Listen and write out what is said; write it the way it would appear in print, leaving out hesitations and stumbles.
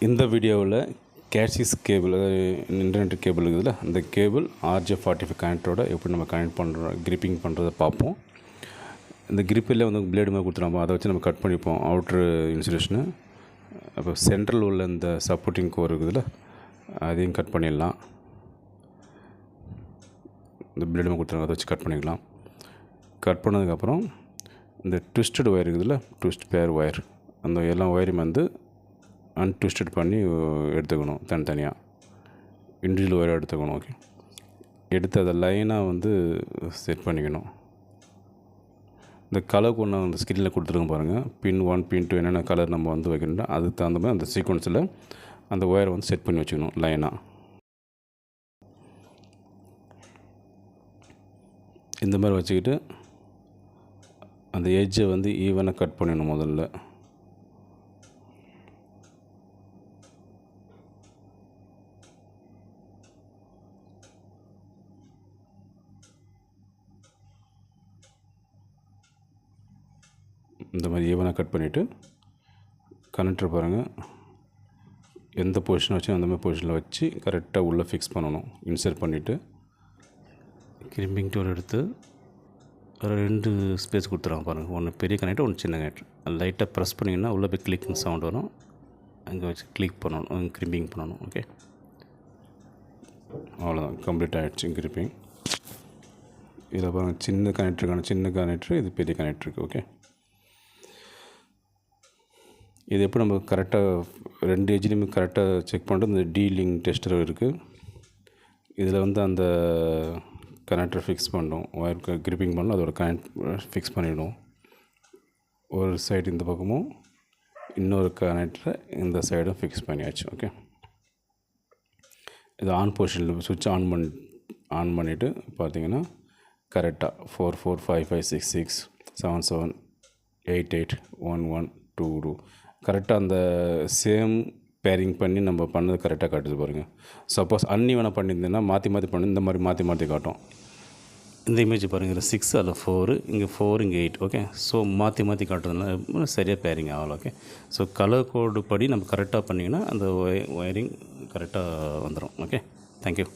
இந்த வீடியோவில் கேட்சிஸ் cable, internet cable இருக்குதுல்ல, அந்த கேபிள் RJ45 கனெக்டரோட எப்படி நம்ம கனெக்ட் பண்ணுறோம், கிரிப்பிங் பண்ணுறதை பார்ப்போம். இந்த கிரிப்பில் வந்து பிளேடு மாதிரி கொடுத்துருப்போம், அதை வச்சு நம்ம கட் பண்ணிப்போம் அவுட்ரு இன்சுலேஷனு. அப்போ சென்ட்ரல் உள்ள இந்த சப்போர்ட்டிங் கோர் இருக்குதுல்ல, அதையும் கட் பண்ணிடலாம். இந்த பிளேடு மாதிரி கொடுத்துருவோம், அதை வச்சு கட் பண்ணிக்கலாம். கட் பண்ணதுக்கப்புறம் இந்த ட்விஸ்டட் ஒயர் இருக்குதுல்ல, ட்விஸ்ட் பேர் ஒயர், அந்த எல்லா ஒயரையும் வந்து அன்ட்விஸ்டட் பண்ணி எடுத்துக்கணும். தனித்தனியாக இண்டிவிஜுவல் ஒயராக எடுத்துக்கணும். ஓகே, எடுத்து அதை லைனாக வந்து செட் பண்ணிக்கணும். இந்த கலருக்கு ஒன்று அந்த ஸ்க்ரீனில் கொடுத்துருக்கோம் பாருங்கள், பின் 1 பின் 2 என்னென்ன கலர் நம்ம வந்து வைக்கணும்னா அதுக்கு தகுந்த மாதிரி அந்த சீக்வன்ஸில் அந்த ஒயரை வந்து செட் பண்ணி வச்சுக்கணும் லைனாக. இந்த மாதிரி வச்சுக்கிட்டு அந்த எட்ஜை வந்து ஈவனாக கட் பண்ணிடணும் முதல்ல. இந்த மாதிரி ஈவனாக கட் பண்ணிவிட்டு கனெக்டர் பாருங்கள், எந்த பொசிஷன் வச்சு அந்த மாதிரி பொசிஷனில் வச்சு கரெக்டாக உள்ளே ஃபிக்ஸ் பண்ணணும். இன்சர்ட் பண்ணிவிட்டு கிரிம்பிங் டூல் எடுத்து ஒரு 2 ஸ்பேஸ் கொடுத்துருவாங்க பாருங்கள், ஒன்று பெரிய கனெக்டர், ஒன்று சின்ன கனெக்டர். லைட்டாக ப்ரெஸ் பண்ணிங்கன்னா உள்ளே போய் கிளிக்கிங் சவுண்ட் வரும், அங்கே வச்சு கிளிக் பண்ணணும், கிரிம்பிங் பண்ணணும். ஓகே, அவ்வளோதான், கம்ப்ளீட் ஆகிடுச்சு கிரிப்பிங். இதில் பாருங்கள், சின்ன கனெக்டருக்கான சின்ன கனெக்டரு, இது பெரிய கனெக்டருக்கு. ஓகே, இது எப்படி நம்ம கரெக்டாக 2 எட்ஜ்லேயுமே கரெக்டாக செக் பண்ணிட்டு இந்த டீலிங் டெஸ்டர் இருக்குது. இதில் வந்து அந்த கனெக்டர் ஃபிக்ஸ் பண்ணணும், ஒயர் கிரிப்பிங் பண்ணணும், அதோட கனெக்ட் ஃபிக்ஸ் பண்ணிவிடும். ஒரு சைடு இந்த பக்கமும் இன்னொரு கனெக்டரை இந்த சைடும் ஃபிக்ஸ் பண்ணியாச்சு. ஓகே, இது ஆன் பொசிஷனில் சுவிட்ச் ஆன் பண்ணிவிட்டு பார்த்தீங்கன்னா கரெக்டாக 4 4 5 5 6 6 7 7 8 8 1 1 2 2 கரெக்டாக அந்த சேம் பேரிங் பண்ணி நம்ம பண்ணது கரெக்டாக காட்டுது பாருங்கள். சப்போஸ் அன்இவனாக பண்ணியிருந்தேன்னா மாற்றி பண்ணி இந்த மாதிரி மாற்றி காட்டும். இந்த இமேஜ் பாருங்கள், இதில் 6 அதில் 4, இங்கே 4 இங்கே 8. ஓகே, ஸோ மாற்றி காட்டுறதுனால சரியாக பேரிங் ஆகலாம். ஓகே, ஸோ கலர் கோடு படி நம்ம கரெக்டாக பண்ணிங்கன்னா அந்த ஒயரிங் கரெக்டாக வந்துடும். Okay, thank you.